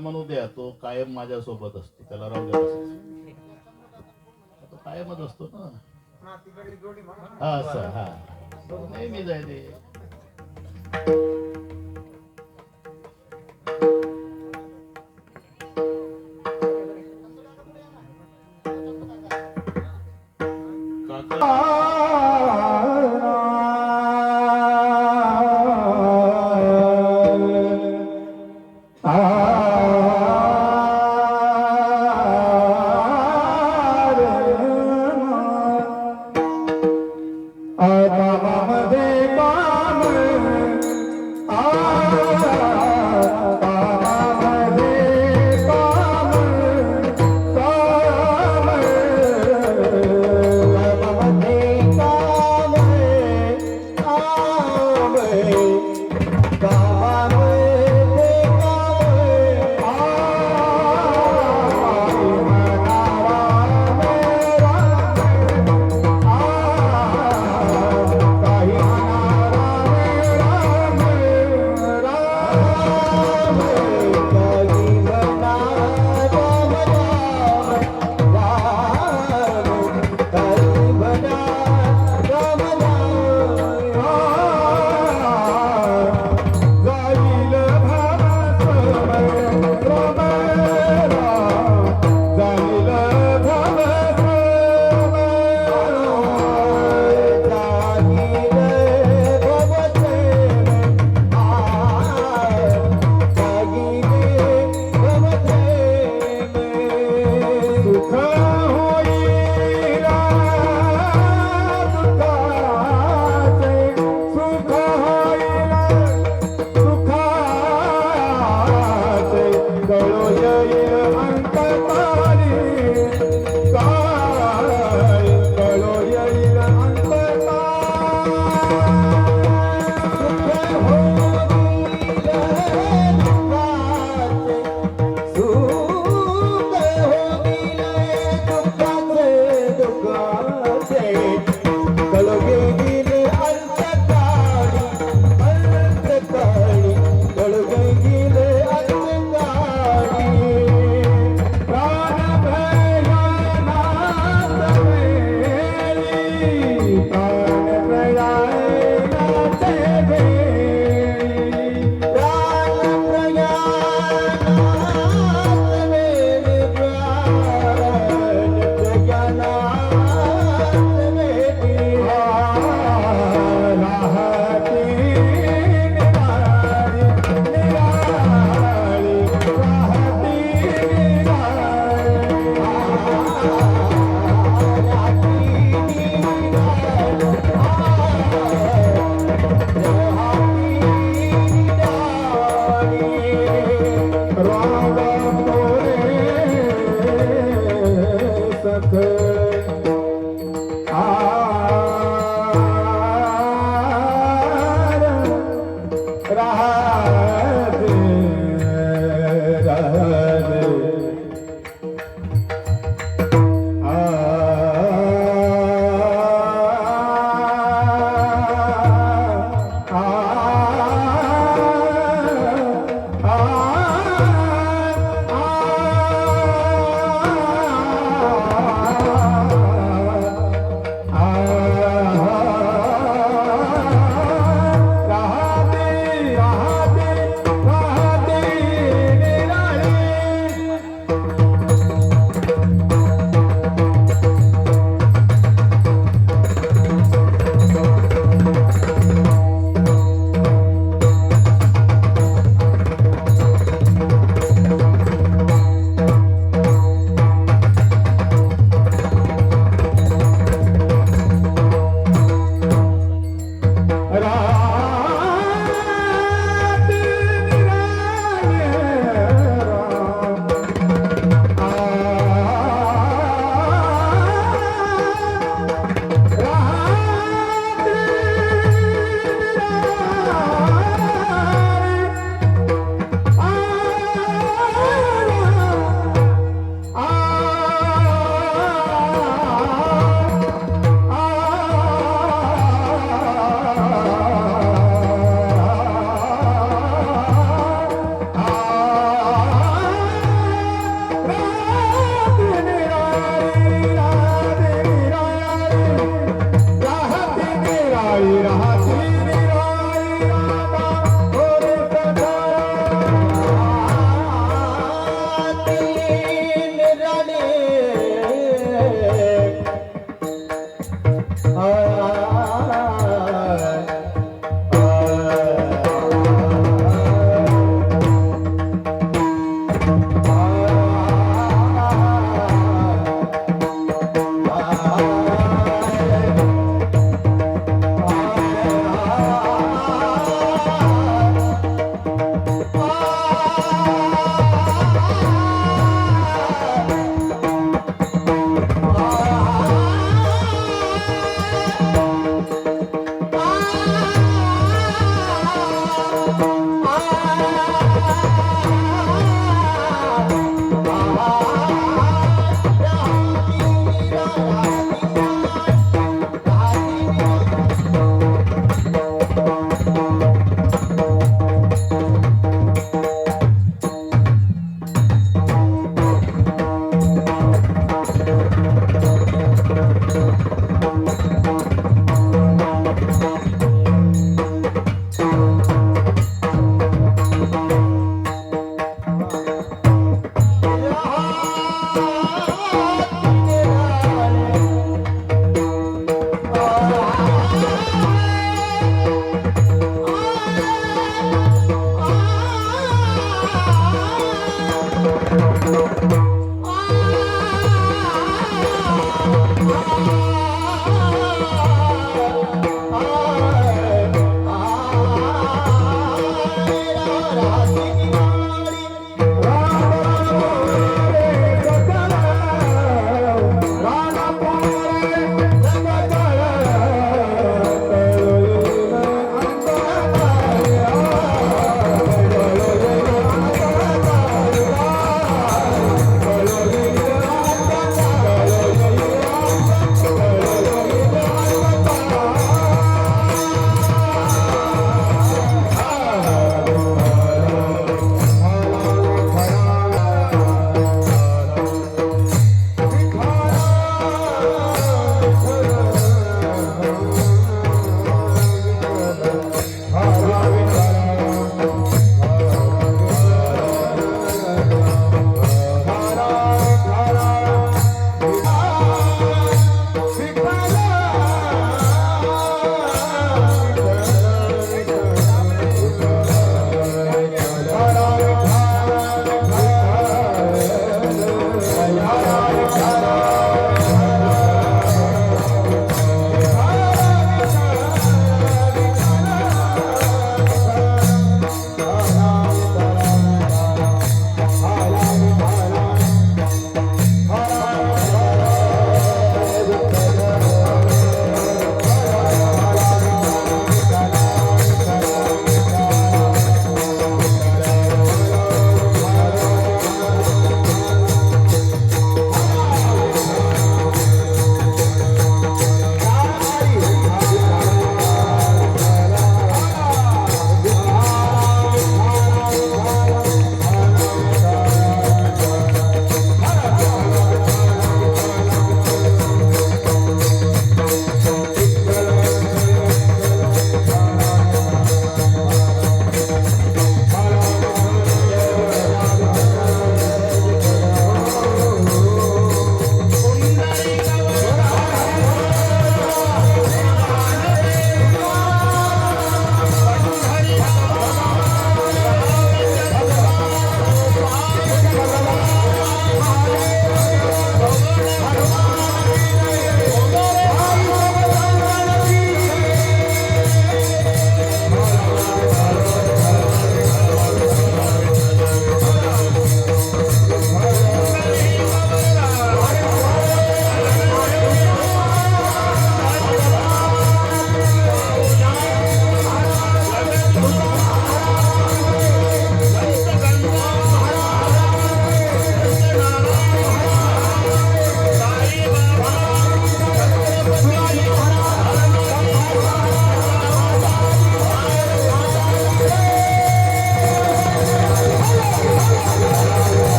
म्हणू द्या, तो कायम माझ्या सोबत असतो, त्याला राहू द्या तसंच. तो कायमच असतो ना. हा असं हा नेहमी जाय ते. कामामध्ये काम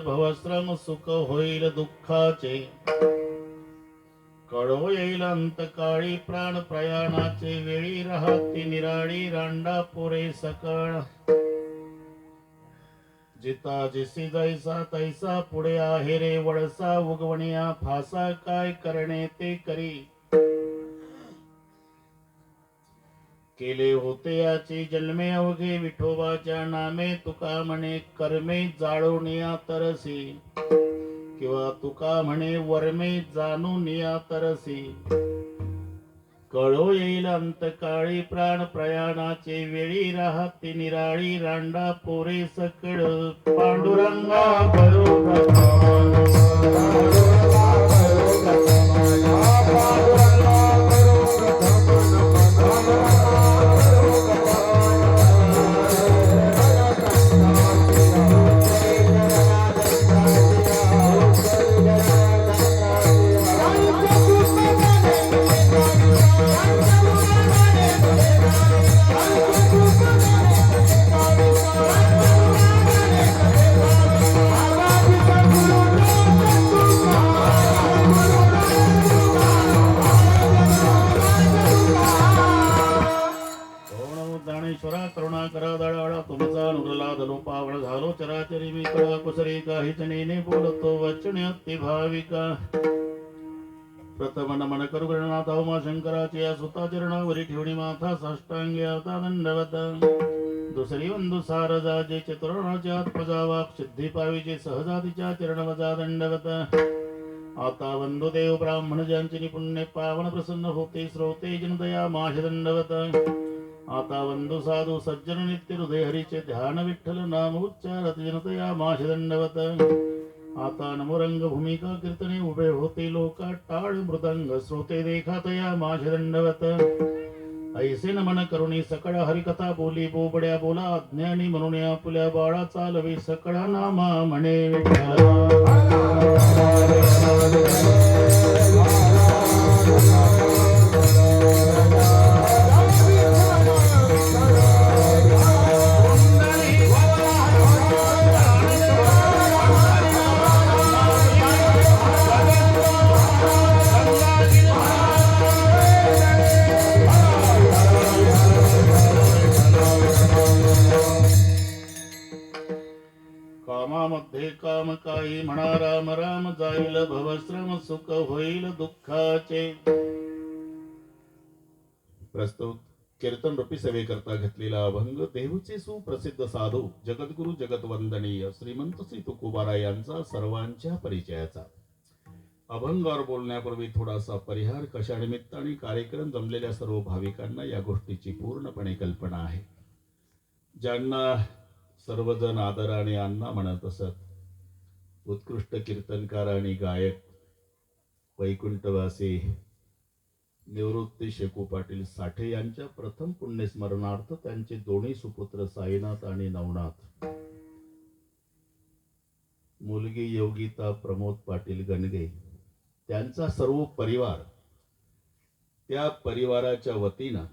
भवश्रम सुख होईल दुःखाचे कळो येईल अंतकाळी प्राण प्रयाणाचे वेळी राहती निराळी रांडा पुरे सकळ जिता जिसी जैसा तैसा पुढे आहे रे वळसा उगवणिया फासा काय करणे ते करी केले होते याची जन्मे अवघे विठोबाच्या नामे तुका म्हणे कर्मे जाळूनिया तरसी किंवा तुका म्हणे वर्मे जाणून या तरसी कळो येईल अंतकाळी प्राण प्रयाणाचे वेळी राहती निराळी रांडा पोरे सकळ पांडुरंगा चराचरी मी कळा कुसरी काहीच नेने बोलतो वचने अति भाविका प्रथम नमन करू गणनाथ उमा शंकराची या सुता चरणावरी ठेवणी माथा साष्टांगी आता दंडवत दुसरी वंदू सारजाचे चतुर्णाच्या आत्मजावाक सिद्धी पावीचे सहजातीच्या चरणवजा दंडवत आता वंदू देव ब्राह्मण ज्यांची पुण्य पावन प्रसन्न होते श्रोते जनदया माश दंडवत आता वंदू साधू सज्जन नित्य हृदय हरीचे ध्यान विठ्ठल नाम उच्चारत जनतया माश दंडवत आता नमो रंग भूमिका कीर्तने उभे होते लोका टाळ मृदंग श्रोते देखातया माश दंडवत ऐसे नमन करुणी सकळ हरिकथा बोली बोबड्या बोला अज्ञानी म्हणून आपुल्या बाळा चालवी सकळ नामा म्हणे विठ्ठल कामामध्ये काम काही म्हणा राम राम जाईल भवश्रम सुख होईल दुःखाचे प्रस्तुत कीर्तन रूपी सेवेकरता घेतलेला अभंग देहूचे सुप्रसिद्ध साधू जगद्गुरु जगतवंदनीय श्रीमंत श्री तुकोबाराय यांचा सर्वांच्या परिचयाचा अभंगावर बोलण्यापूर्वी थोडासा परिहार कशा निमित्ताने कार्यक्रम जमलेल्या सर्व भाविकांना या गोष्टीची पूर्णपणे कल्पना आहे. ज्यांना सर्वजण आदराने अण्णा म्हणत असत उत्कृष्ट कीर्तनकार आणि गायक वैकुंठवासी निवृत्ती शेकू पाटील साठे यांच्या प्रथम पुण्यस्मरणार्थ त्यांचे दोन्ही सुपुत्र साईनाथ आणि नवनाथ मुलगी योगिता प्रमोद पाटील गणगे त्यांचा सर्व परिवार त्या परिवाराच्या वतीनं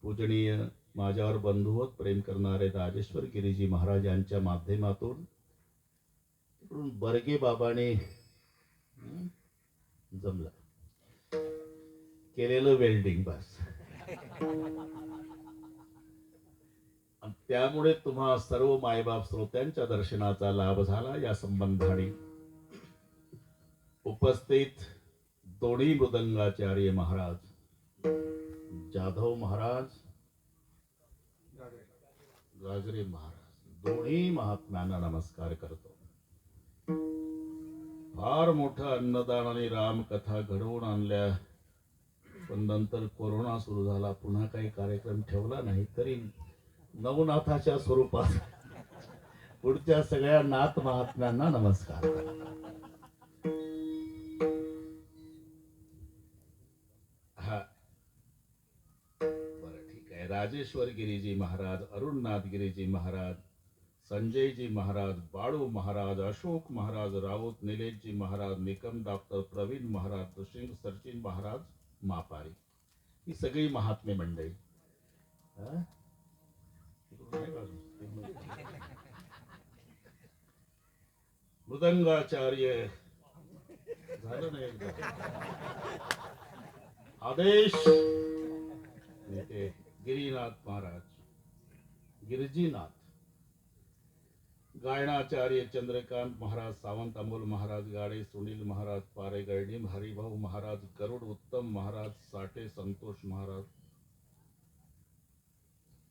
पूजनीय माझ्यावर बंधुवत प्रेम करणारे राजेश्वर गिरीजी महाराज यांच्या माध्यमातून बर्गे बाबाने जमलं केलेलं वेल्डिंग बस त्यामुळे तुम्हा सर्व मायबाप श्रोत्यांच्या दर्शनाचा लाभ झाला. या संबंधाने उपस्थित दोन्ही मृदंगाचार्य महाराज जाधव महाराज गाजरे महाराज दोन्ही महात्म्यांना नमस्कार करतो. फार मोठं अन्नदान आणि रामकथा घडवून आणल्या पण नंतर कोरोना सुरू झाला पुन्हा काही कार्यक्रम ठेवला नाही तरी नवनाथाच्या स्वरूपात पुढच्या सगळ्या नाथ महात्म्यांना नमस्कार. हा बरं ठीक आहे. राजेश्वर गिरीजी महाराज, अरुणनाथ गिरीजी महाराज, संजयजी महाराज, बाळू महाराज, अशोक महाराज, राऊत निलेशजी महाराज, निकम डॉक्टर प्रवीण महाराज, दुशिंग सचिन महाराज मापारी ही सगळी महात्मे मंडळी मृदंगाचार्य झालं नाही एकदा आदेश नेते गिरीनाथ महाराज, गिरजीनाथ, गायनाचार्य चंद्रकांत महाराज, सावंत अमोल महाराज, गाडे सुनील महाराज, पारे गर्णिम हरिभाऊ महाराज, गरुड उत्तम महाराज, साठे संतोष महाराज,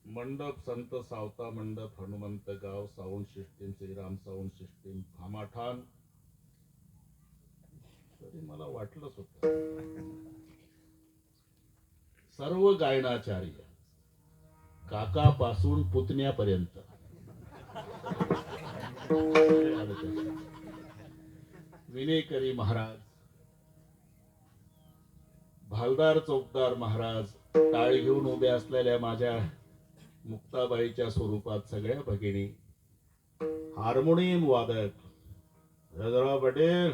मंडप संत सावता मंडप, हनुमंत गाव, sound system, Shriram sound system, Bhamathan. तरी मला वाटलंच होत सर्व गायनाचार्य काकापासून पुतण्यापर्यंत विनेकरी महाराज, भालदार चौकदार महाराज, टाळ घेऊन उभ्या असलेल्या माझ्या मुक्ताबाईच्या स्वरूपात सगळ्या भगिनी, हार्मोनियम वादक रजराव पटेल,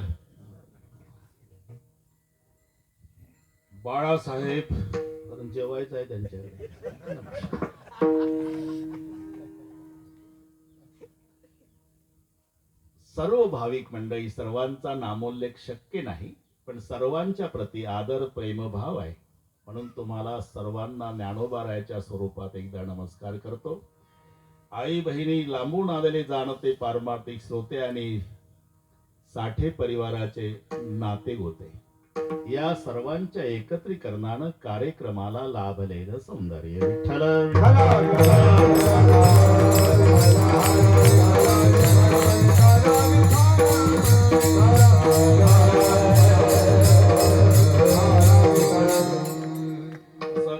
बाळासाहेब, कारण जेवायचं आहे त्यांच्याकडे, सर्व भाविक मंडळी, सर्वांचा नामोल्लेख शक्य नाही, पण सर्वांच्या प्रती आदर प्रेमभाव आहे, म्हणून तुम्हाला सर्वांना ज्ञानोबारायाच्या स्वरूपात एकदा नमस्कार करतो. आई बहिणी, लांबून आलेले जाणते पारमार्थिक श्रोते आणि साठे परिवाराचे नाते गोते, या सर्वांच्या एकत्रीकरणानं कार्यक्रमाला लाभलेलं सौंदर्य. विठ्ठल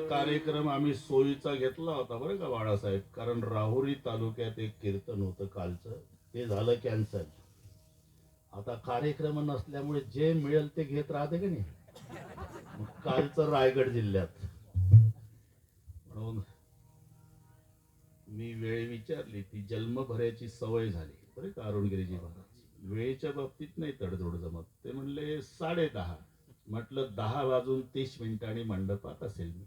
कार्यक्रम आम्ही सोयीचा घेतला होता बरं का बाळासाहेब, कारण राहुरी तालुक्यात एक कीर्तन होतं कालचं, ते झालं कॅन्सल. आता कार्यक्रम नसल्यामुळे जे मिळेल ते घेत राहते का नाही. कालचं रायगड जिल्ह्यात, म्हणून मी वेळ विचारली, ती जन्मभराची सवय झाली बरं का अरुणगिरीजी महाराज, वेळेच्या बाबतीत नाही तडजोड जमत. ते म्हणले 10:30. म्हटलं 10:30 मंडपात असेल मी.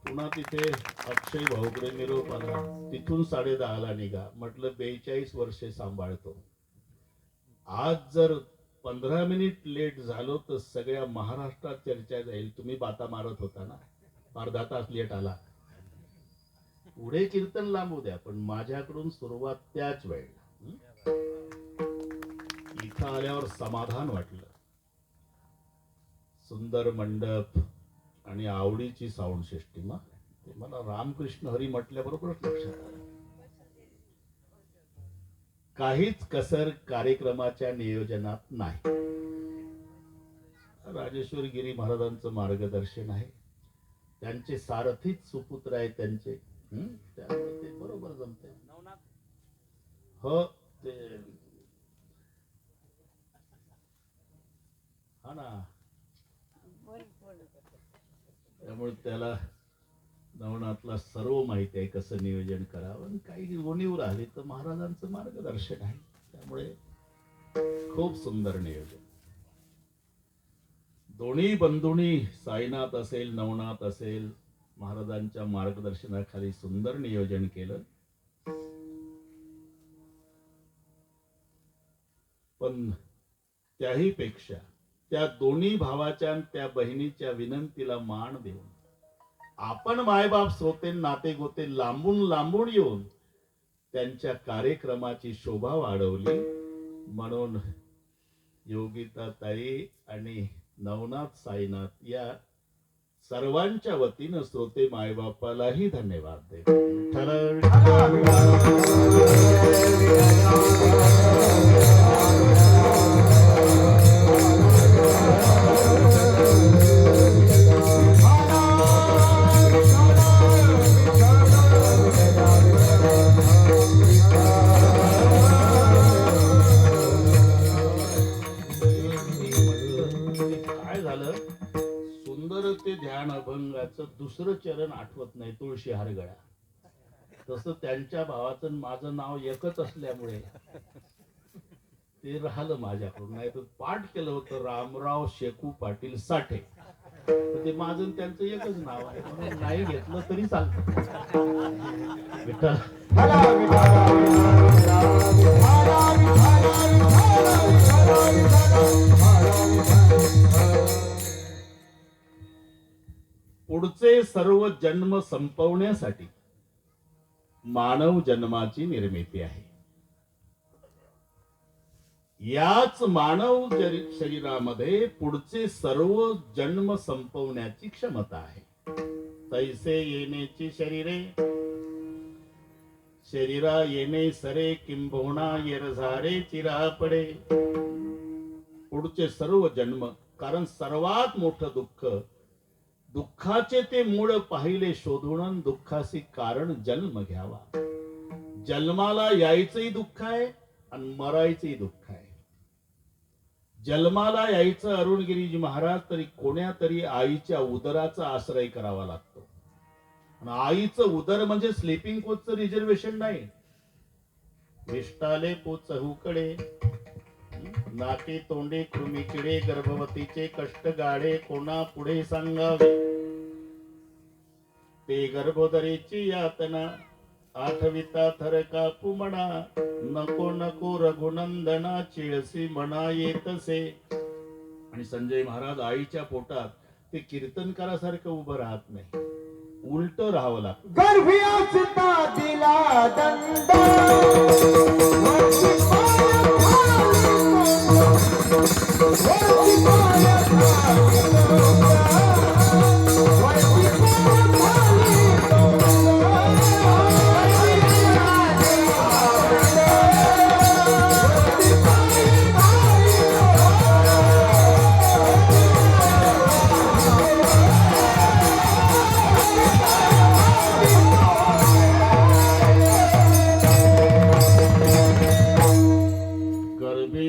पुन्हा तिथे अक्षय भाऊकडे निरोप आला, तिथून 10:30ला निघा. म्हटलं 42 वर्षे सांभाळतो, आज जर 15 मिनिट लेट झालो तर सगळ्या महाराष्ट्रात चर्चा जाईल, तुम्ही बाता मारत होता ना, अर्धा तास लेट आला. पुढे कीर्तन लांबू द्या, पण माझ्याकडून सुरुवात त्याच वेळेला. इथं आल्यावर समाधान वाटलं. सुंदर मंडप आणि आवडीची साऊंड सिस्टीम. ते मला रामकृष्ण हरी म्हटल्याबरोबरच लक्षात आलं. काहीच कसर कार्यक्रमाच्या नियोजनात नाही. राजेश्वर गिरी महाराजांचं मार्गदर्शन आहे, त्यांचे सारथीच सुपुत्र आहेत त्यांचे, त्यामुळे ते बरोबर जमते. हो ते हा ना, त्यामुळे त्याला नवनाथला सर्व माहिती आहे कसं नियोजन करावं. काही उणीव राहिली तर महाराजांचं मार्गदर्शन आहे, त्यामुळे खूप सुंदर नियोजन. दोन्ही बंधूंनी, साईनाथ असेल नवनाथ असेल, महाराजांच्या मार्गदर्शनाखाली सुंदर नियोजन केलं. पण त्याही पेक्षा त्या दोन्ही भावाच्या आणि त्या बहिणीच्या विनंतीला मान देऊन आपण मायबाप श्रोते नाते गोते लांबून लांबून येऊन त्यांच्या कार्यक्रमाची शोभा वाढवली. म्हणून योगिता ताई आणि नवनाथ साईनाथ या सर्वांच्या वतीनं श्रोते मायबापालाही धन्यवाद देतो. ध्यान अभंगाचं दुसरं चरण आठवत नाही, तुळशी हरगळा. तसं त्यांच्या भावाचं माझं नाव एकच असल्यामुळे ते राहिलं माझ्याकडून. नाही तर पाठ केलं होतं रामराव शेकू पाटील साठे, ते माझं त्यांचं एकच नाव आहे, म्हणून नाही घेतलं तरी चालतं. विठ्ठल पुढचे सर्व जन्म संपवण्यासाठी मानव जन्माची निर्मिती आहे. याच मानव शरीरामध्ये पुढचे सर्व जन्म संपवण्याची क्षमता आहे. तैसे येण्याची शरीरे शरीरा येणे सरे किंबहुना येरझारे चिरा पडे. पुढचे सर्व जन्म, कारण सर्वात मोठं दुःख, दुःखाचे ते मूळ पाहिले शोधून दुःखासी कारण जन्म घ्यावा. जन्माला यायचंही दुःख आहे आणि मरायचंही दुःख आहे. जन्माला यायचं अरुणगिरीजी महाराज तरी कोण्या तरी आईच्या उदराचा आश्रय करावा लागतो. आणि आईचं उदर म्हणजे स्लीपिंग कोचचं रिझर्वेशन नाही. विष्टाले पोचहूकडे नाके तोंडे कृमीकिडे गर्भवतीचे कष्ट गाडे कोणा पुढे सांगावे. ते गर्भोदरीची यातना आठविता थर कापू म्हणा. नको नको रघुनंदना चिळसी म्हणा येतसे. आणि संजय महाराज आईच्या पोटात ते कीर्तनकारासारखं उभं राहत नाही, उलट राहावं लागतं. गर्भी असता दिला दंड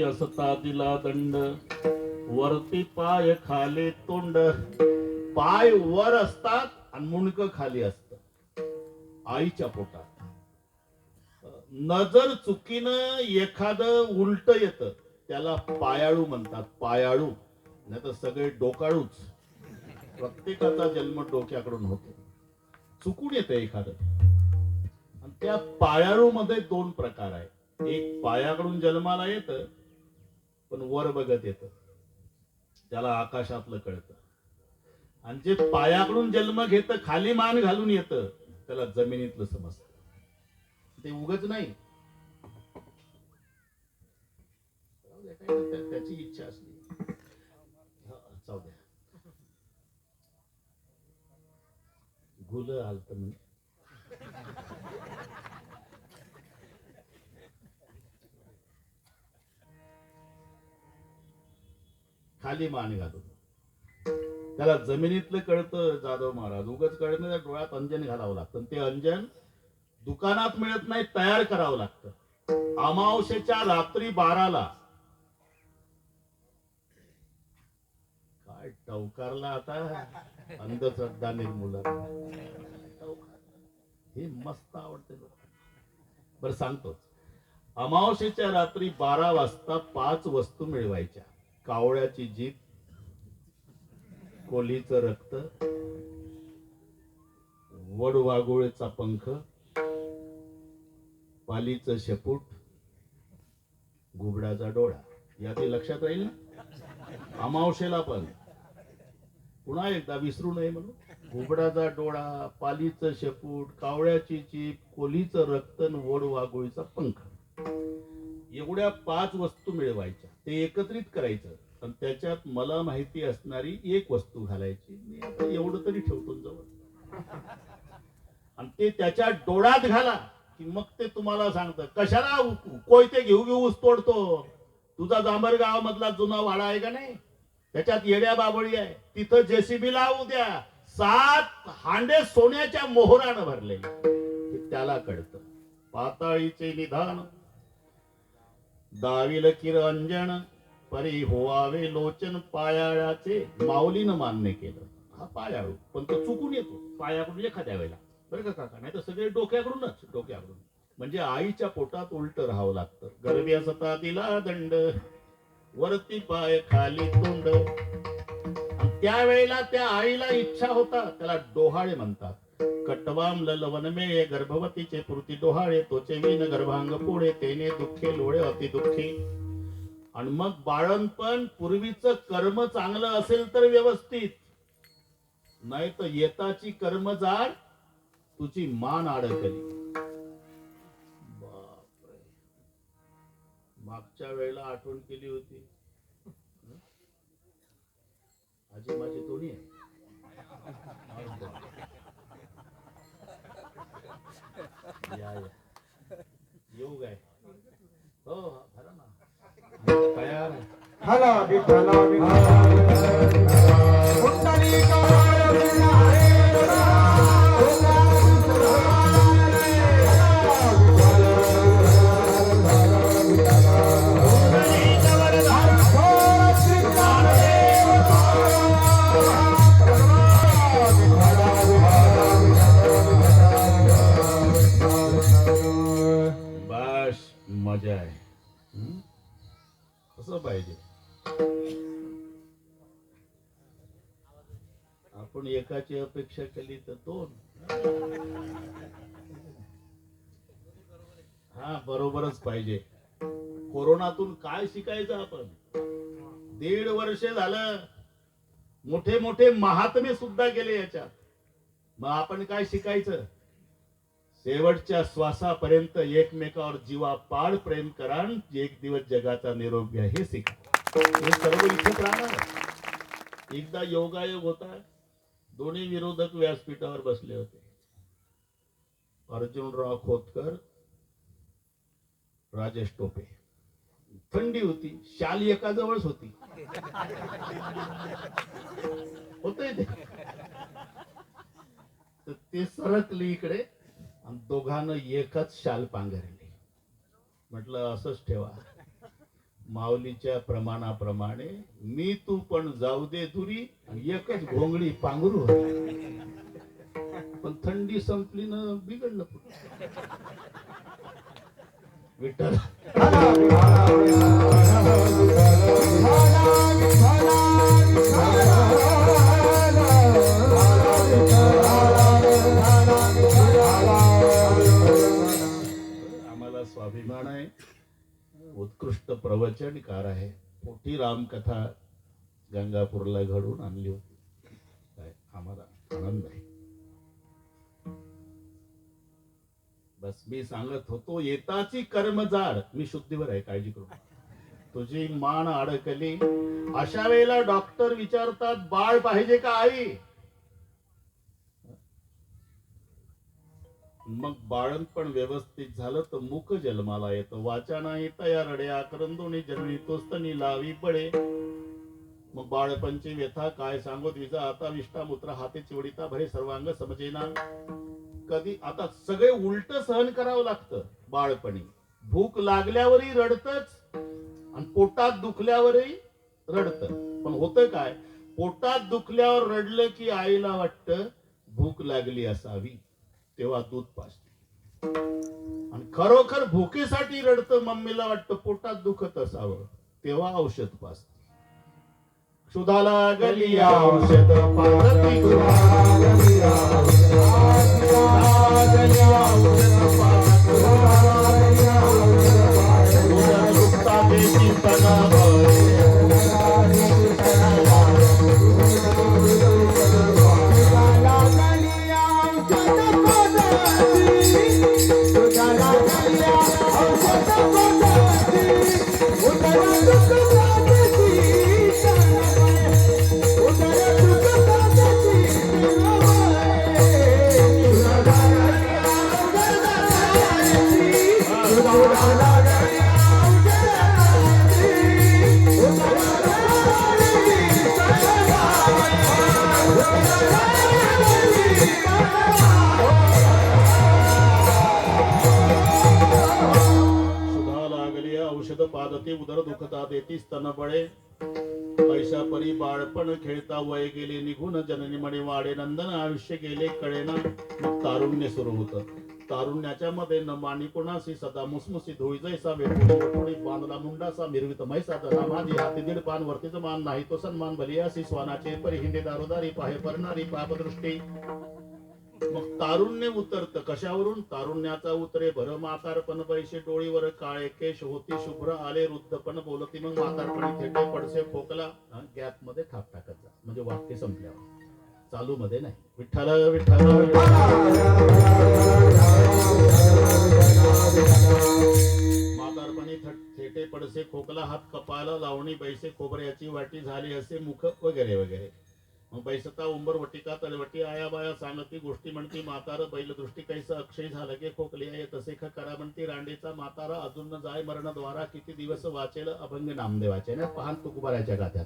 असता दिला दंड वरती पाय खाले तोंड. पाय वर असतात आणि मुंडकं खाली असत आईच्या पोटात. नजर चुकीनं एखादं उलट येतं त्याला पायाळू म्हणतात. पायाळू नाही तर सगळे डोकाळूच. प्रत्येकाचा जन्म डोक्याकडून होतो, चुकून येतं एखादं. आणि त्या पायाळू मध्ये दोन प्रकार आहे. एक पायाकडून जन्माला येतं पण वर बघत येतं, त्याला आकाशातलं कळतं. आणि जे पायाकडून जन्म घेतं खाली मान घालून येतं त्याला जमिनीतलं समजतं. ते उगच नाही, त्याची इच्छा असली. जाऊ द्या, गुल आलत मी. खाली मान घालून त्याला जमिनीतलं कळतं. जाधव महाराज उगच कळत नाही, डोळ्यात अंजन घालावं लागतं. ते अंजन दुकानात मिळत नाही, तयार करावं लागतं. अमावस्येच्या रात्री 12ला काय टवकारला आता अंधश्रद्धा निर्मूलन. हे मस्त आवडते. बरं सांगतोच. अमावस्येच्या रात्री 12 वाजता 5 वस्तू मिळवायच्या. कावळ्याची जीभ, कोल्हीचं रक्त, वडवाघुळेचा पंख, पालीचं शेपूट, घुबडाचा डोळा. यादी लक्षात राहील ना अमावस्येला पण. पुन्हा एकदा विसरू नये म्हणून. घुबडाचा डोळा, पालीचं शेपूट, कावळ्याची जीभ, कोल्हीचं रक्त, वडवाघुळीचा पंख. एवढ्या 5 वस्तू मिळवायच्या. ते एकत्रित करायचं आणि त्याच्यात मला माहिती असणारी एक वस्तू घालायची. मी आता एवढं तरी ठेवतो जवळ. आणि ते त्याच्या डोळ्यात घाला की मग ते तुम्हाला सांगतं. कशाला कोयते घेऊ घेऊ तोडतो? तुझा जांभरगाव मधला जुना वाडा आहे का नाही, त्याच्यात येड्या बाबळी आहे. तिथं जेसीबी लावू द्या, 7 हांडे सोन्याच्या मोहरानं भरले. त्याला कळतं. पाताळीचे निधान दाविल किरंजन परी होवावे लोचन. पायाळाचे माऊलीनं मान्य केलं. हा पायाळू पण तो चुकून येतो पायाकडून एखाद्या वेळेला, बरं का काका. नाही तर सगळे डोक्याकडून. म्हणजे आईच्या पोटात उलट राहावं लागतं. गर्भ्या सता दिला दंड वरती पाय खाली तोंड. त्यावेळेला त्या आईला इच्छा होता, त्याला डोहाळे म्हणतात. कटवाम ललवनमे गर्भवतीचे पुरती डोहाळे तोचे विन गर्भांग पुढे तेने दुःखे लोळे अति दुःखी. आणि मग बाळणपण पूर्वीचं कर्म चांगलं असेल तर व्यवस्थित, नाही तर येताची कर्म जाड तुझी मान अडकली. बापरे, मागच्या वेळेला आठवण केली होती आजी माझी दोन्ही आहे. या येऊ काय हो खरं ना तयार आहे. हला विठ्ठला बस मजा आहे. कसं पाहिजे आपण एकाची अपेक्षा केली तर दोन. हा बरोबरच पाहिजे. कोरोनातून काय शिकायचं आपण? 1.5 वर्ष झालं, मोठे मोठे महात्मे सुद्धा गेले याच्यात. मग आपण काय शिकायचं? शेवटच्या श्वासापर्यंत एकमेकावर जीवापाड प्रेम करा, एक दिवस जगाचा निरोप घ्या, हे शिका. हे सर्व इच्छित राहणार. एकदा योगायोग होता, दोन्ही विरोधक व्यासपीठावर बसले होते. अर्जुनराव खोतकर, राजेश टोपे. थंडी होती, शाल एका जवळच होती. होते ते सरकली इकडे आणि दोघांना एकच शाल पांघरली. म्हटलं असंच ठेवा, माऊलीच्या प्रमाणाप्रमाणे मी तू पण जाऊ दे दुरी, एकच घोंगडी पांघरू. पण थंडी संपली ना बिघडलं. विठ्ठल आम्हाला स्वाभिमान आहे, उत्कृष्ट प्रवचनकार आहे. मोठी रामकथा गंगापूरला घडून आणली होती. काय आम्हाला आनंद आहे. बस मी सांगत होतो, येताची कर्म जाड. मी शुद्धीवर आहे, काळजी करू. तुझी मान अडकली. अशा वेळेला डॉक्टर विचारतात, बाळ पाहिजे का आई? मग बाळणपण व्यवस्थित झालं तर मुख जन्माला येतं. वाचा नाही तयार रड्या करंदोनी जननी तोस्तनी लावी बळे. मग बाळपणची व्यथा काय सांगो विजा आता विष्टा मूत्र हाते चिवडीता भरे सर्वांग समजेना. कधी आता सगळे उलट सहन करावं लागतं बाळपणी. भूक लागल्यावरही रडतच आणि पोटात दुखल्यावरही रडत. पण होतं काय, पोटात दुखल्यावर रडलं की आईला वाटतं भूक लागली असावी, तेव्हा दूध पाजते. आणि खरोखर भुकेसाठी रडतं, मम्मीला वाटतं पोटात दुखत असावं, तेव्हा औषध पाजते. क्षुधाला गली औषध पाजती, उदर दुखता देती स्तन बळे. पैसा परी बाळपण खेळता वय गेले निघून, जननी मणी वाडे नंदन आयुष्य गेले कळेना. मग तारुण्य सुरू होतं. तारुण्याच्या मध्ये न माणी कोणासी सदा मुसमुसी धुळी जैसा वेठोडी बांधला मुंडासा मिरवित मैसा दना माझी हाती दीड पान वर्तीच मान नाही तो सन्मान बलियासी. स्वानाचे परी हिंदे दारोदारी पाहे परणारी पापदृष्टी. मग तारुण्य उतरतं कशावरून? तारुण्याचा उतरे भर म्हातारपण पैसे डोळीवर काळे केश होती शुभ्र आले वृद्धपण बोलती. मग म्हातारपणी थेटे पडसे खोकला गॅप मध्ये थाप टाकत जा म्हणजे वाक्य संपल्यावर, चालू मध्ये नाही. विठ्ठल विठ्ठल म्हातारपणी थेटे पडसे खोकला हात कपाला लावणी बैसे खोबऱ्याची वाटी झाली असे मुख वगैरे वगैरे. मग बैसता उंबर वटिका तळवटी आया बाया सांगती गोष्टी म्हणती म्हातार बैल दृष्टी कैस अक्षय झालं की खोकली आहे तसे करा म्हणती रांडेचा म्हातारा अजून न जाय मरण द्वारा किती दिवस वाचेल अभंग नामदेवाचे ना पाहन तुकोबाराच्या गात्यात.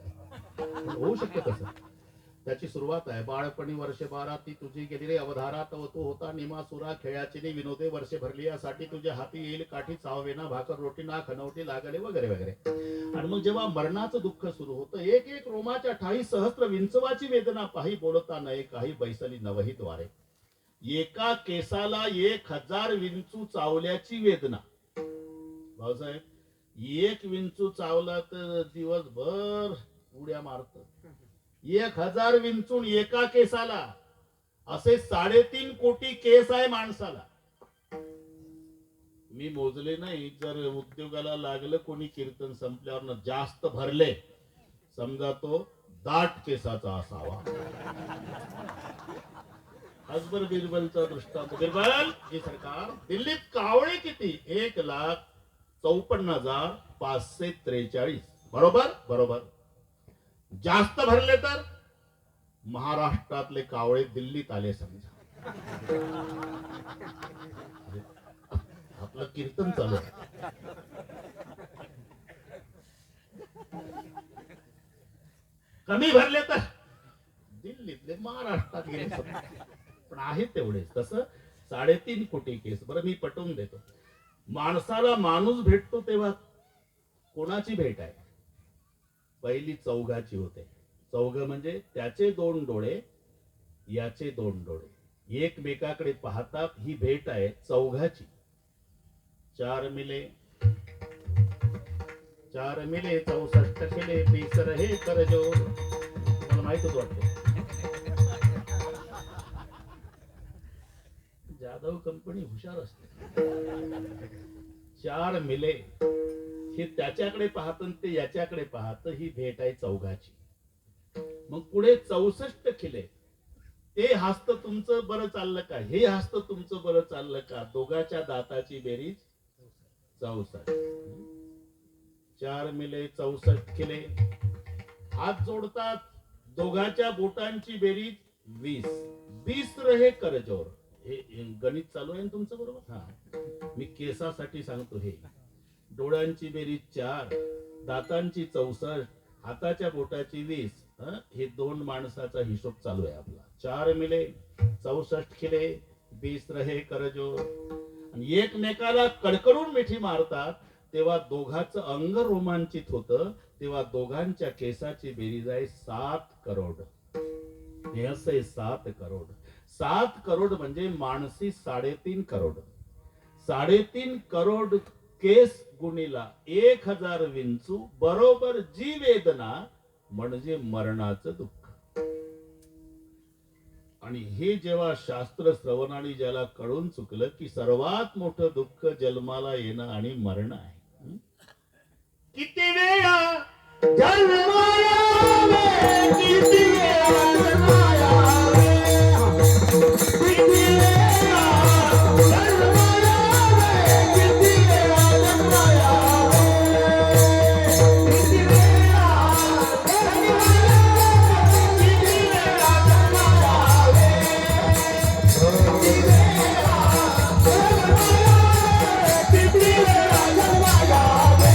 होऊ शकतं कसं? त्याची सुरुवात आहे बाळपणी वर्षे 12 ती तुझी गेली रे अवधारा तव तू होता निमासुरा खेळाची नि विनोदे वर्षे भरली यासाठी तुझ्या हाती येईल काठी चावेना भाकर रोटी ना खनवटी लागले वगैरे वगैरे. आणि मग जेव्हा मरणाचं दुःख सुरू होतं एक एक रोमाच्या ठाई सहस्त्र विंचवाची वेदना पाही बोलता नये काही बैसली नवही द्वारे. एका केसाला 1000 विंचू चावल्याची वेदना. भाऊसाहेब एक विंचू चावला तर दिवसभर उड्या मारत. 1000 विंचून एका केसाला, असे 3.5 कोटी केस आहे माणसाला. मी मोजले नाही, जर उद्योगाला लागलं कोणी कीर्तन संपल्यावर जास्त भरले समजा तो दाट केसाचा असावा. अकबर बिरबलचा दृष्टांत. बिरबल जी सरकार दिल्लीत कावळे किती? 1,54,543. बरोबर बरोबर. जास्त भरले तर महाराष्ट्रातले कावळे दिल्लीत आले समजा. आपलं कीर्तन चालू आहे. कमी भरले तर दिल्लीतले महाराष्ट्रात गेले समजा. पण आहेत तेवढेच. तसं 3.5 कोटी केस. बरं मी पटवून देतो. माणसाला माणूस भेटतो तेव्हा कोणाची भेट आहे? पहिली चौघाची होते. चौघ म्हणजे त्याचे 2 डोळे याचे 2 डोळे एकमेकाकडे पाहतात. ही भेट आहे चौघाची. 4 मिले 64 केले 20 रहे करजो. मला माहितच वाटतं जाधव कंपनी हुशार असते. 4 मिले हे त्याच्याकडे पाहत ते याच्याकडे पाहत. ही भेट आहे चौघाची. मग पुढे 64 खिले. ते हस्त तुमचं बरं चाललं का? हे हस्त तुमचं बरं चाललं का? दोघाच्या दाताची बेरीज 64. 4 मिले 64 खिले. हात जोडतात. दोघाच्या बोटांची बेरीज 20. 20 रहे करजोर. हे गणित चालू आहे तुमचं बरोबर. हा मी केसासाठी सांगतो. हे डोळ्यांची बेरीज 4, दातांची 64, हाताच्या बोटाची 20. हे 2 माणसाचा हिशोब चालू आहे आपला. 4 मिले 64 खिले 20 रहे करजो. आणि एकमेकाला कडकडून मिठी मारतात तेव्हा दोघांचं अंग रोमांचित होतं. तेव्हा दोघांच्या केसाची बेरीज आहे 7 करोड. हे असं आहे 7 करोड. 7 करोड म्हणजे माणसी 3.5 करोड. 3.5 करोड केस गुणीला 1000 विंचू बरोबर जी वेदना म्हणजे मरणाचं दुःख. आणि हे जेव्हा शास्त्र श्रवणाने ज्याला कळून चुकलं की सर्वात मोठं दुःख जन्माला येणं आणि मरण आहे. किती वेळा जन्माला वे, किती वेळा जन्माला वे. किती वेळा जन्माला वे, किती वेळा जन्माला वे. किती वेळा जन्माला वे, किती वेळा जन्माला वे. किती वेळा जन्माला वे, किती वेळा जन्माला वे.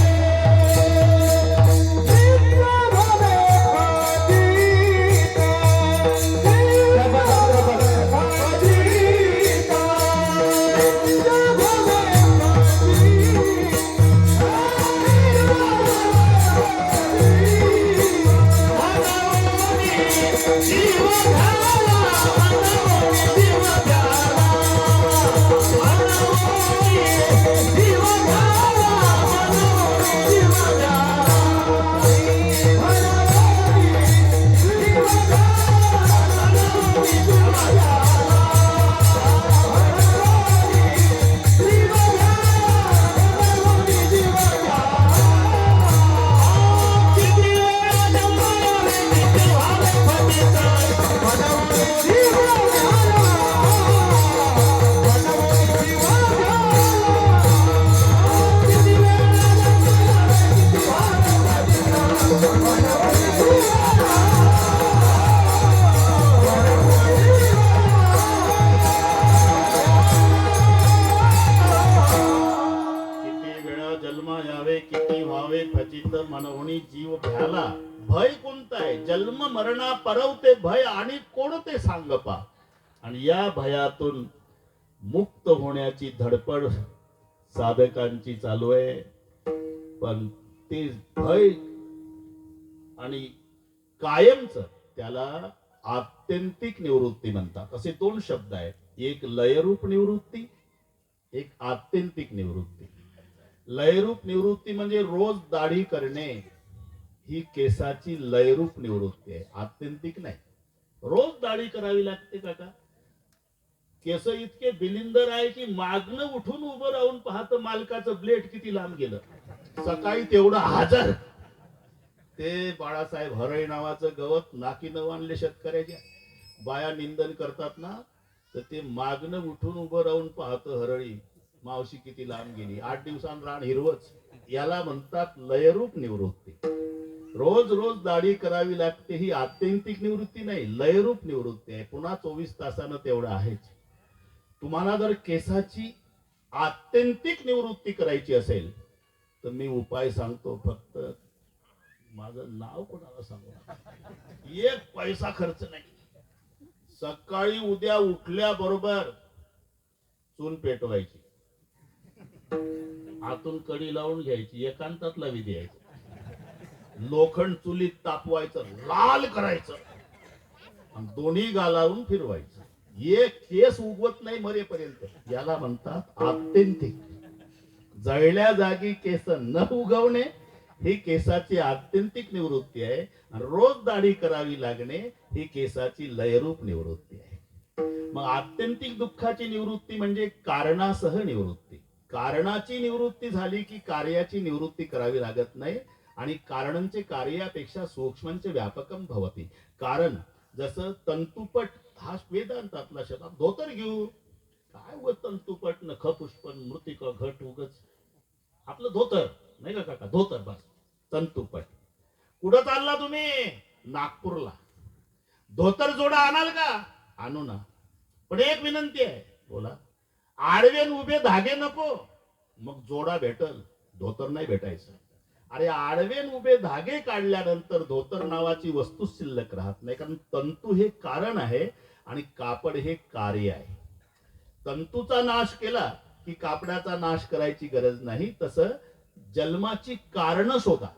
मरणा परवते भय आणि कोणते सांगपा. आणि या भयातून मुक्त होण्याची धडपड साधकांची चालू आहे. पण ते भय आणि कायमच त्याला आत्यंतिक निवृत्ती म्हणतात. असे दोन शब्द आहेत, एक लयरूप निवृत्ती, एक आत्यंतिक निवृत्ती. लयरूप निवृत्ती म्हणजे रोज दाढी करणे, ही केसाची लयरूप निवृत्ती आहे, आत्यंतिक नाही. रोज दाढी करावी लागते काका. केस इतके बिलिंदर आहे की मागणं उठून उभं राहून पाहतं मालकाचं ब्लेड किती लांब गेलं. सकाळी तेवढं हजर. ते बाळासाहेब हरळे नावाचं गवत नाकीनं आणले शेतकऱ्याच्या. बाया निंदन करतात ना, तर ते मागणं उठून उभं राहून पाहतं हरळी मावशी किती लांब गेली. 8 दिवसांत रान हिरवच. याला म्हणतात लयरूप निवृत्ती. रोज रोज दाढी करावी लागते, ही आत्यंतिक निवृत्ती नाही, लयरूप निवृत्ती आहे. पुन्हा 24 तासानं तेवढं आहेच. तुम्हाला जर केसाची आत्यंतिक निवृत्ती करायची असेल तर मी उपाय सांगतो. फक्त माझं नाव कोणाला सांगू, एक पैसा खर्च नाही. सकाळी उद्या उठल्याबरोबर चूल पेटवायची, आतून कडी लावून घ्यायची, एकांतात लावी द्यायची, लोखंड चुलीत तापवायचं, लाल करायचं आणि दोन्ही गालावून फिरवायचं. एक केस उगवत नाही मरेपर्यंत. याला म्हणतात आत्यंतिक. जळल्या जागी केस न उगवणे ही केसाची आत्यंतिक निवृत्ती आहे. रोज दाढी करावी लागणे ही केसाची लयरूप निवृत्ती आहे. मग आत्यंतिक दुःखाची निवृत्ती म्हणजे कारणासह निवृत्ती. कारणाची निवृत्ती झाली की कार्याची निवृत्ती करावी लागत नाही. आणि कारणंचे कार्यापेक्षा सूक्ष्मंचे व्यापकम भवती. कारण जसं तंतुपट हा वेदांतातला शब्द. धोतर घेऊ काय व तंतुपट नख पुष्पन मृतिक घट उगच. आपलं धोतर नाही का काका, धोतर बस. तंतुपट. कुठं चालला तुम्ही? नागपूरला. धोतर जोडा आणाल का? आणू ना. पण एक विनंती आहे. बोला. आडवे उभे धागे नको. मग जोडा भेटल, धोतर नाही भेटायचं. अरे आडवे उभे धागे काढल्यानंतर धोतर नावाची वस्तू शिल्लक राहत नाही. कारण तंतू हे कारण आहे आणि कापड हे कार्य आहे. तंतूचा नाश केला की कापडाचा नाश करायची गरज नाही. तसं जन्माची कारण शोधा.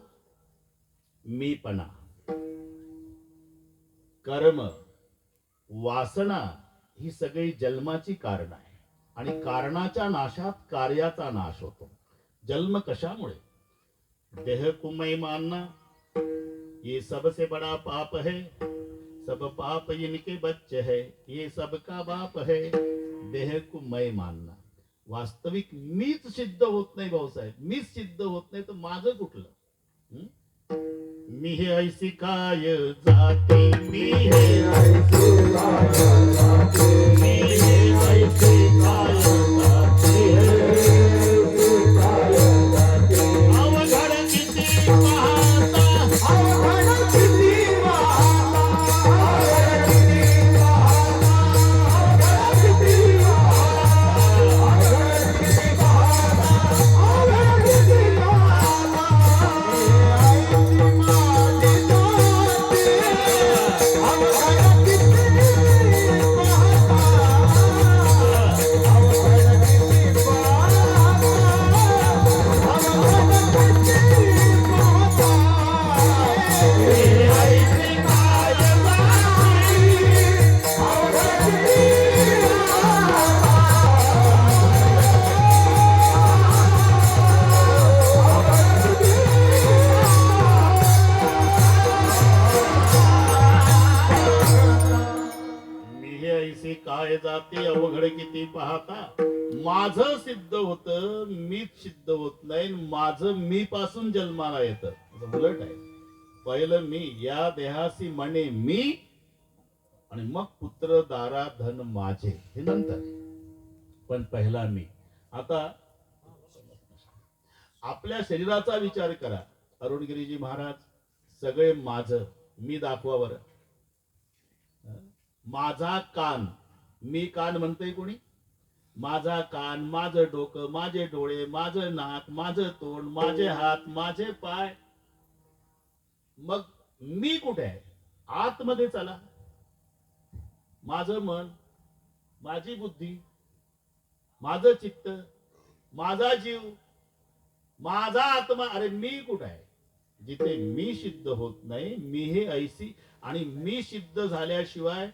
मीपणा, कर्म, वासना ही सगळी जन्माची कारण आहे. आणि कारणाच्या नाशात कार्याचा नाश होतो. जन्म कशामुळे? देह को मैं मानना ये सबसे बड़ा पाप है. सब पाप इनके बच्चे है, ये सबका बाप है. देह को मैं मानना. वास्तविक मीच सिद्ध होत नाही भाऊसाहेब. मीच सिद्ध होत नाही तर माझं कुठलं? मी हे ऐसी काय जाती, मी हे ऐसी काय जाती, मी हे ऐसी काय जाती, अवघड किती पाहता, अवघड किती काय जाती, अवघड किती पाहता. माझं सिद्ध होत, मीच सिद्ध होत नाही. माझं मी पासून जन्माला येतं. उलट आहे. पहिलं मी, या देहासी म्हणे मी, आणि मग पुत्र दारा धन माझे, हे नंतर. पण पहिला मी. आता आपल्या शरीराचा विचार करा. अरुणगिरीजी महाराज सगळे माझं, मी दाखवा बरं. माझा कान, मी कान म्हणतोय कोणी? माझा कान, माझं डोकं, माझे डोळे, माझं नाक, माझं तोंड, माझे हात, माझे पाय. मग मी कुठे आहे? आतमध्ये चला. माझं मन, माझी बुद्धी, माझं चित्त, माझा जीव, माझा आत्मा. अरे मी कुठं आहे? जिथे मी सिद्ध होत नाही, मी हे ऐसी. आणि मी सिद्ध झाल्याशिवाय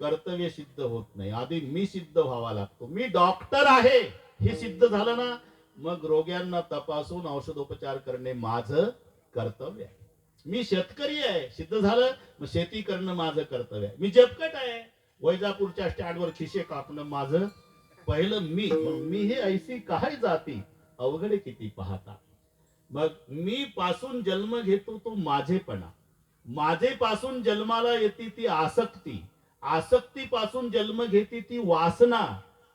कर्तव्य सिद्ध होत नाही. आधी मी सिद्ध व्हावा लागतो. मी डॉक्टर आहे हे सिद्ध झालं ना, मग रोग्यांना तपासून औषधोपचार करणे माझं कर्तव्य आहे. मी शेतकरी आहे, सिद्ध झालं, मग शेती करणं माझं कर्तव्य आहे. मी जपकट आहे, वैजापूरच्या स्टँडवर खिशे कापणं माझं पहिलं मी. मग मी हे ऐसी काय जाती अवघडे किती पाहता. मग मी पासून जन्म घेतो तो माझेपणा, माझेपासून जन्माला येते ती आसक्ती, आसक्तीपासून जन्म घेते ती वासना,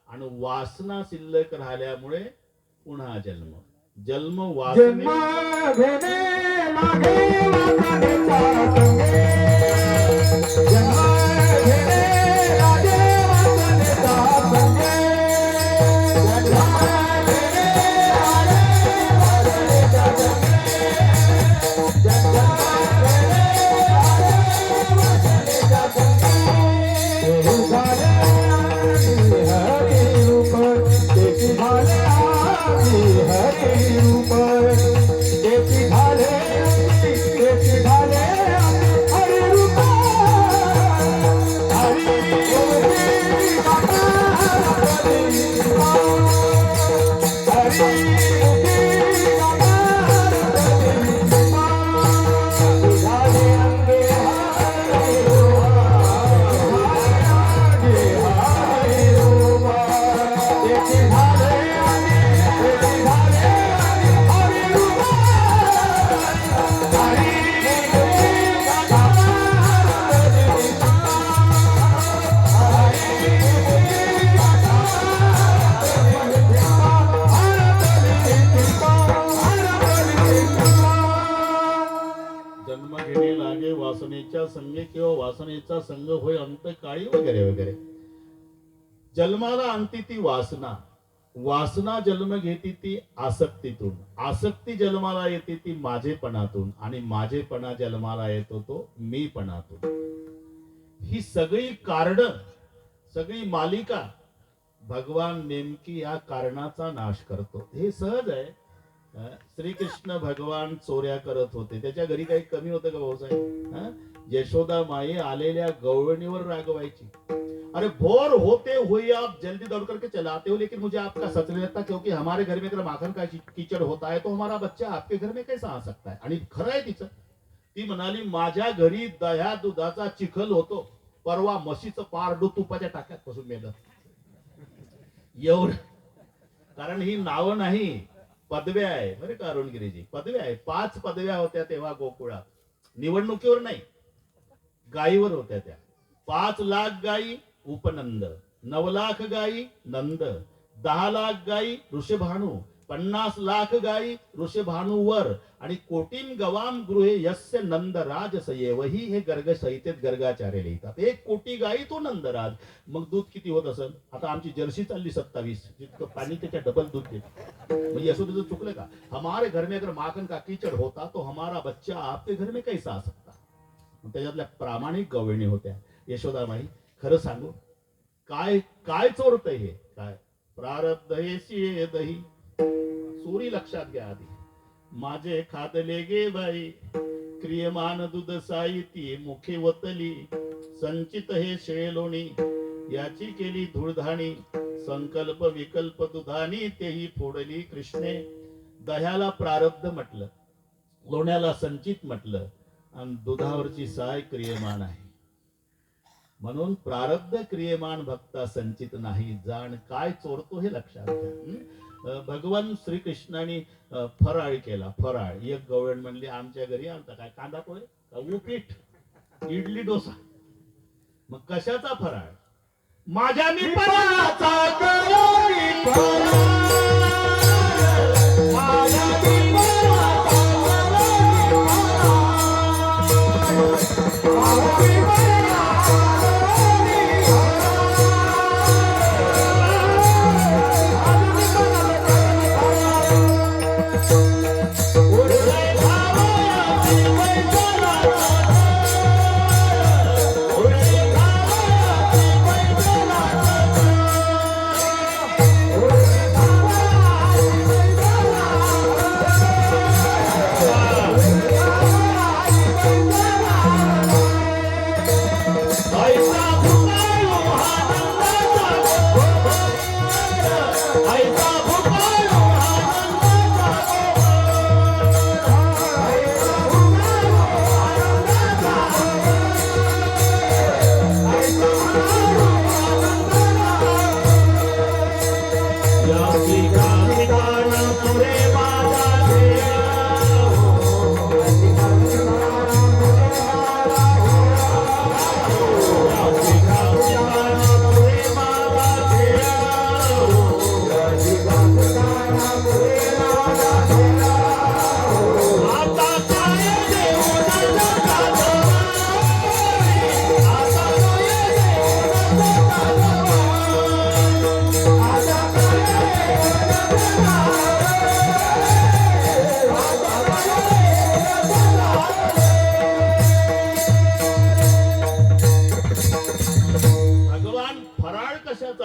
आणि वासना शिल्लक राहिल्यामुळे पुन्हा जन्म. जन्म जन्म वासने घेणे लागे वासनेचा संगे. जन्म घेणे लागे वासनेचा संगे. जन्म घेणे लागे वासनेचा संगे. जन्म घेणे लागे वासनेचा संगे. देहू झाले हरी रूप, देशी झाले हरी रूप, देशी झाले हरी रूप. हरी जन्म घेणे लागे वासनेच्या संगे किंवा वासनेचा संग होय अंतकाळी वगैरे वगैरे. जन्माला आणती ती वासना, वासना जन्म घेती ती आसक्तीतून, आसक्ती जन्माला येते ती माझेपणातून, आणि माझेपणा जन्माला येतो तो मीपणातून. ही सगळी कारण, सगळी मालिका भगवान नेमकी या कारणाचा नाश करतो. हे सहज आहे. श्रीकृष्ण भगवान चोऱ्या करत होते, त्याच्या घरी काही कमी होतं का भाऊसाहेब? यशोदा माई आलेल्या गवळणीवर रागवायची. अरे भोर होते हुए आप जल्दी दौड़ करके चलाते हो, लेकिन मुझे आपका सच नहीं लगता, क्योंकि हमारे घर में अगर माखन का कीचड़ होता है तो हमारा बच्चा आपके घर में कैसा आ सकता है. आणि खरं आहे तिचं. ती म्हणाली माझ्या घरी दह्या दुधाचा चिखल होतो, परवा म्हशीचं पारडू तुपाच्या टाक्यात पासून मेलं. एवढं. कारण ही नावं नाही, पदव्या आहे बरे का अरुणगिरीजी, पदव्या आहे. 5 पदव्या होत्या तेव्हा गोकुळात. निवडणुकीवर नाही, गायीवर होत्या त्या. 5 लाख गायी उपनंद, 9 लाख गायी नंद, 10 लाख गायी ऋषभानू, 50 लाख गायी ऋषभानूवर, आणि कोटीन गवाम गृहे यस्य नंदराज सयेवही. हे गर्ग संहितेत गर्गाचार्य लिहितात. 1 कोटी गायी तो नंदराज. मग दूध किती होत असेल? आता आमची जर्सी चालली 27, जितकं पाणी त्याच्या डबल दूध देते. मग यशोदेचं चुकलं का? हमारे घर में अगर माखन का कीचड़ होता तो हमारा बच्चा आपके घर में कैसा आ सकता. त्याच्यातल्या प्रामाणिक गवळणी होत्या. यशोदामाई खरं सांगू, काय काय चोरतंय हे? काय प्रारब्ध हे दही चोरी लक्षात घ्या आधी. माझे खादले गे बाई क्रियमान दूध साहिती मुखे वतली, संचित हे शेलोणी याची केली धुळधाणी, संकल्प विकल्प दुधानी तेही फोडली कृष्णे. दह्याला प्रारब्ध म्हटलं, लोण्याला संचित म्हटलं, आणि दुधावरची साय क्रियमान आहे. म्हणून प्रारब्ध क्रियमान भक्ता संचित नाही. जाण काय चोरतो हे लक्षात घ्या. भगवान श्रीकृष्णाने फराळ केला. फराळ एक गवळण म्हणली आमच्या घरी आणता काय? कांदा पोहे, उपीठ, इडली, डोसा. मग कशाचा फराळ? माझ्या मी फराळाचा करोनी फराळ. माझ्या मी फराळाचा करोनी फराळ. माझ्या मी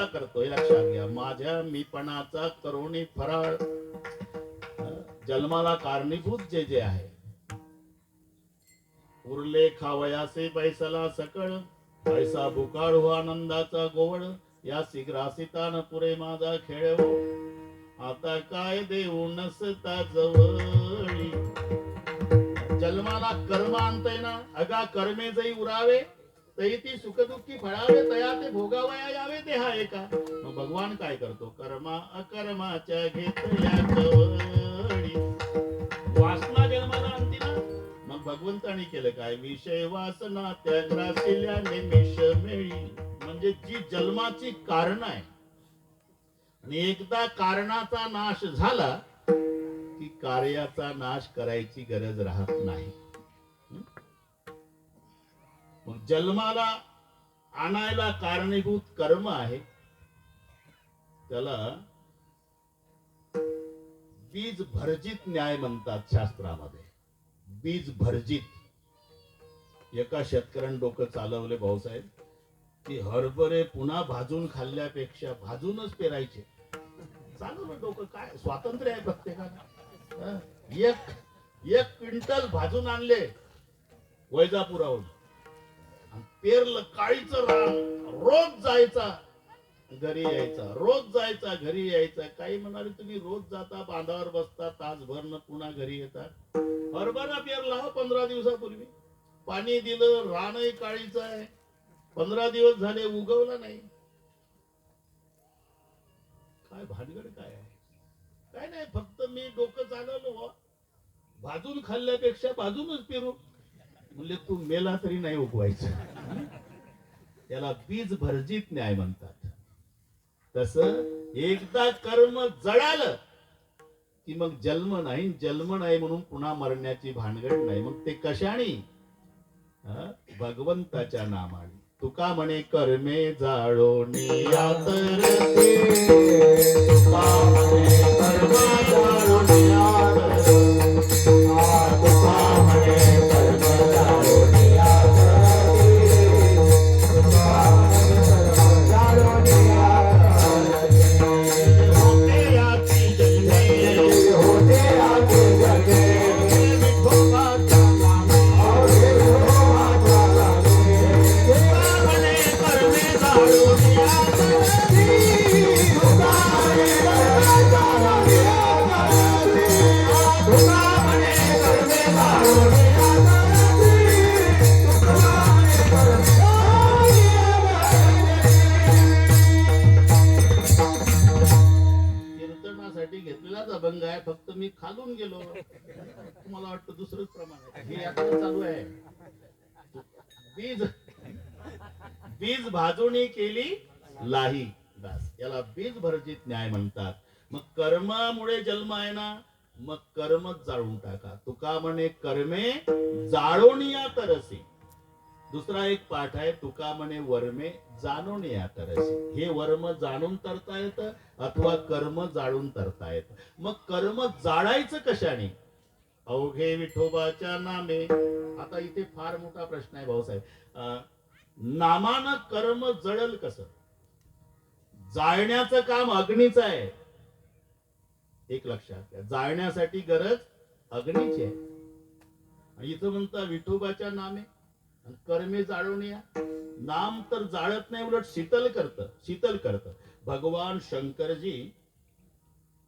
मीपणाचा करतोय, लक्षात घ्या. माझ्या मीपणाचा करुणी फराळ. जन्माला कारणीभूत जे जे आहे, उरले खावयासे पैसाला सकळ, पैसा बुकाळ हो आनंदाचा गोवळ, या शीघ्रासिता न पुरे माझा खेळ हो, आता काय देऊ नसता जवळी. जन्माला कर्म आणतय ना, अगा कर्मे जई उरावे तई ती सुखदुःखी फळावे, तया ते भोगावया यावे देहा एका. मग भगवान काय करतो, कर्मा अकर्माच्या घेतल्या जवळी. वासना जन्माला आणते ना, मग भगवंतानी केलं काय, विषय वासना त्या ग्रासिल्याने मिळी. म्हणजे जी जन्माची कारण आहे, आणि एकदा कारणाचा नाश झाला की कार्याचा नाश करायची गरज राहत नाही. मग जन्माला आणायला कारणीभूत कर्म आहे, त्याला बीज भर्जित न्याय म्हणतात शास्त्रामध्ये. बीज भर्जित. एका शेतकऱ्याने डोकं चालवले भाऊसाहेब, की हरभरे पुन्हा भाजून खाल्ल्यापेक्षा भाजूनच पेरायचे. चालवलं डोकं. काय स्वातंत्र्य आहे प्रत्येकाला. एक क्विंटल भाजून आणले वैजापुराहून, पेरलं, काळीचं रान, रोज जायचा घरी यायचा, रोज जायचा घरी यायचा. काही म्हणाले, तुम्ही रोज जाता, बांधावर बसता तासभर न पुन्हा घरी येता. हरभरा पेरला 15 दिवसापूर्वी, पाणी दिलं, रानही काळीचं आहे, 15 दिवस झाले उगवला नाही. काय भानगड काय आहे? काय नाही, फक्त मी डोकं चालवलं, भाजून खाल्ल्यापेक्षा भाजूनच पेरू. म्हणजे तू मेला तरी नाही उगवायचं. त्याला बीज भर्जित न्याय म्हणतात. तस एकदा कर्म जळालं की मग जन्म नाही, जन्म नाही म्हणून पुन्हा मरण्याची भानगड नाही. मग ते कशाने? भगवंताच्या नामाने. तुका म्हणे कर्मे जाळोनी आतरते, तुका म्हणे कर्म जाळोनी आतरते, तुका म्हणे कर्म जाळोनी आतरते, तुका म्हणे कर्म जाळोनी आतरते. होते याची जन्मे, होते याची जन्मे, विठोबाच्या नामे, विठोबाच्या नामे, तुका म्हणे कर्मे जाळोनी आतरते, तुका म्हणे कर्म जाळोनी आतरते, तुका म्हणे कर्मे जाळोनी आतरते, तुका म्हणे कर्मे जाळोनी आतरते. कीर्तनासाठी घेतलेलाच अभंग आहे, फक्त मी खालून गेलो. तुम्हाला वाटतं दुसरंच प्रमाण आहे. हे आता चालू आहे. बीज बीज भाजूनी केली लाही दास, याला बीज भर्जित न्याय म्हणतात. मग कर्मामुळे जन्म आहे ना, मग कर्मच जाळून टाका. तुका म्हणे कर्मे जाळोनिया तरसी. दुसरा एक पाठ आहे, तुका म्हणे वर्मे जाणोनिया तरसी. हे वर्म जाणून तरता येतं अथवा कर्म जाळून तरता येतं. मग कर्म जाळायचं कशाने? अवघे विठोबाच्या नामे. आता इथे फार मोठा प्रश्न आहे भाऊसाहेब. नामानं कर्म जळल कसं? जाळण्याचं काम अग्नीचं आहे. एक लक्षात घ्या, जाळण्यासाठी गरज अग्नीची आहे. आणि इथं म्हणता विठोबाच्या नामे, कर्मे जाळून या. नाम तर जाळत नाही, उलट शीतल करतं. भगवान शंकरजी